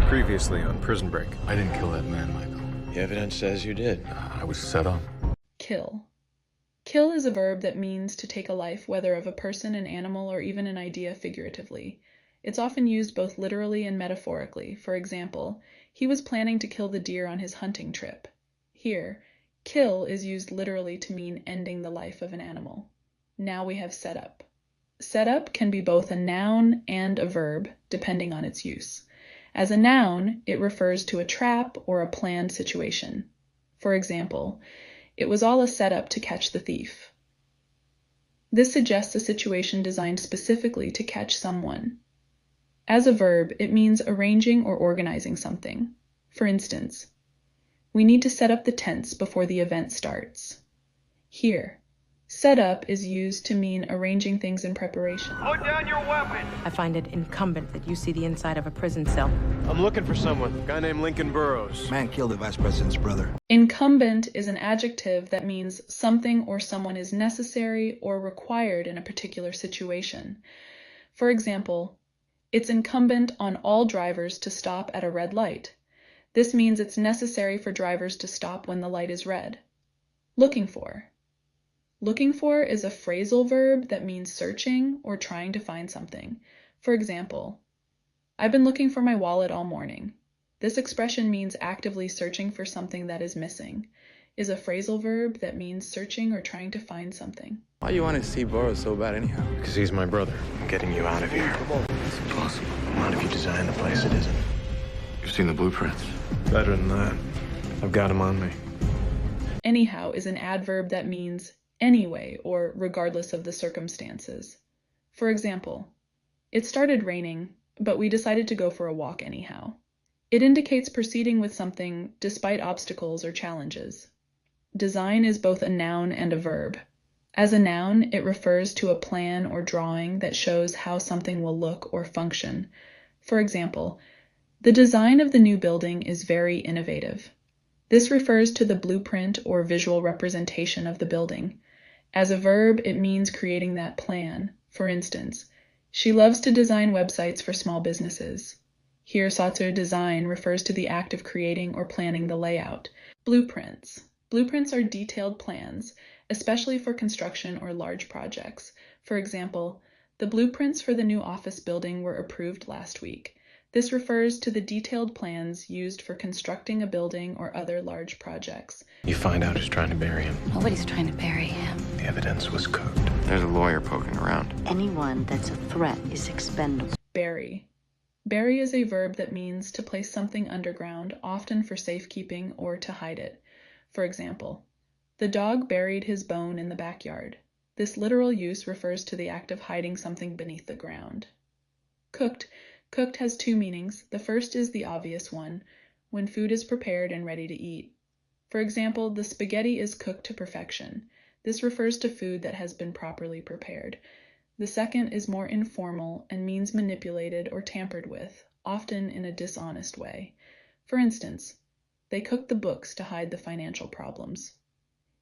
Previously on Prison Break. I didn't kill that man, Michael. The evidence says you did. I was set up. Kill. Kill is a verb that means to take a life, whether of a person, an animal, or even an idea figuratively. It's often used both literally and metaphorically. For example, he was planning to kill the deer on his hunting trip. Here, kill is used literally to mean ending the life of an animal. Now we have set up. Set up can be both a noun and a verb, depending on its use. As a noun, it refers to a trap or a planned situation. For example, it was all a setup to catch the thief. This suggests a situation designed specifically to catch someone. As a verb, it means arranging or organizing something. For instance, we need to set up the tents before the event starts. Here, set up is used to mean arranging things in preparation. Put down your weapon! I find it incumbent that you see the inside of a prison cell. I'm looking for someone. A guy named Lincoln Burrows. Man killed the vice president's brother. Incumbent is an adjective that means something or someone is necessary or required in a particular situation. For example, it's incumbent on all drivers to stop at a red light. This means it's necessary for drivers to stop when the light is red. Looking for. Looking for is a phrasal verb that means searching or trying to find something. For example, I've been looking for my wallet all morning. This expression means actively searching for something that is missing. Is a phrasal verb that means searching or trying to find something. Why you want to see Burroughs so bad anyhow? Because he's my brother. I'm getting you out of here. It's impossible. Not if you design the place it isn't. You've seen the blueprints. Better than that. I've got him on me. Anyhow is an adverb that means anyway or regardless of the circumstances. For example, it started raining, but we decided to go for a walk anyhow. It indicates proceeding with something despite obstacles or challenges. Design is both a noun and a verb. As a noun, it refers to a plan or drawing that shows how something will look or function. For example, the design of the new building is very innovative. This refers to the blueprint or visual representation of the building. As a verb, it means creating that plan. For instance, she loves to design websites for small businesses. Here, Satsu design refers to the act of creating or planning the layout. Blueprints. Blueprints are detailed plans, especially for construction or large projects. For example, the blueprints for the new office building were approved last week. This refers to the detailed plans used for constructing a building or other large projects. You find out who's trying to bury him. Nobody's trying to bury him. The evidence was cooked. There's a lawyer poking around. Anyone that's a threat is expendable. Bury. Bury is a verb that means to place something underground, often for safekeeping or to hide it. For example, the dog buried his bone in the backyard. This literal use refers to the act of hiding something beneath the ground. Cooked. Cooked has two meanings. The first is the obvious one, when food is prepared and ready to eat. For example, the spaghetti is cooked to perfection. This refers to food that has been properly prepared. The second is more informal and means manipulated or tampered with, often in a dishonest way. For instance, they cooked the books to hide the financial problems.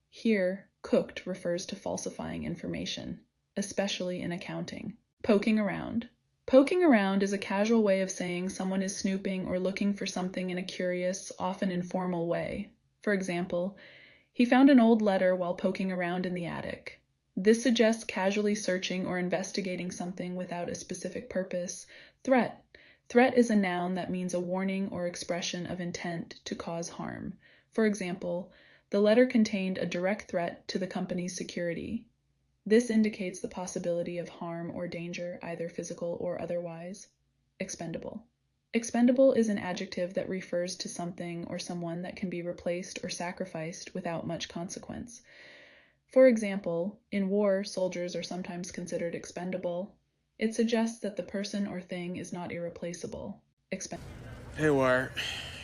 Here, cooked refers to falsifying information, especially in accounting. Poking around. Poking around is a casual way of saying someone is snooping or looking for something in a curious, often informal way. For example, he found an old letter while poking around in the attic. This suggests casually searching or investigating something without a specific purpose. Threat. Threat is a noun that means a warning or expression of intent to cause harm. For example, the letter contained a direct threat to the company's security. This indicates the possibility of harm or danger, either physical or otherwise. Expendable. Expendable is an adjective that refers to something or someone that can be replaced or sacrificed without much consequence. For example, in war, soldiers are sometimes considered expendable. It suggests that the person or thing is not irreplaceable. Hey, Wire,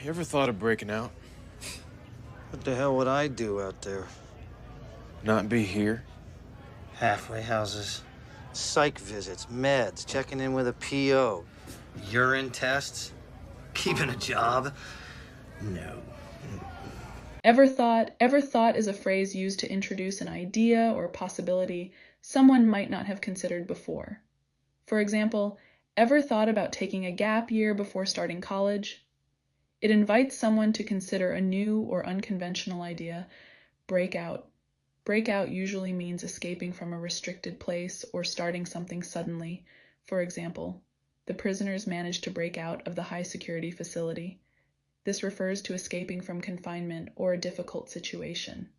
you ever thought of breaking out? What the hell would I do out there? Not be here? Halfway houses, psych visits, meds, checking in with a PO, urine tests, keeping a job? No. Ever thought is a phrase used to introduce an idea or possibility someone might not have considered before. For example, ever thought about taking a gap year before starting college? It invites someone to consider a new or unconventional idea. Break out. Break out usually means escaping from a restricted place or starting something suddenly. For example, the prisoners managed to break out of the high-security facility. This refers to escaping from confinement or a difficult situation.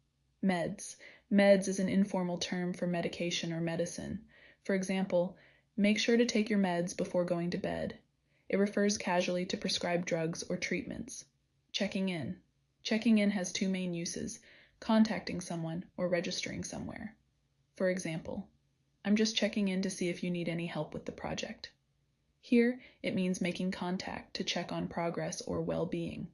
Meds. Meds is an informal term for medication or medicine. For example, make sure to take your meds before going to bed. It refers casually to prescribed drugs or treatments. Checking in. Checking in has two main uses: contacting someone or registering somewhere. For example, I'm just checking in to see if you need any help with the project. Here, it means making contact to check on progress or well-being.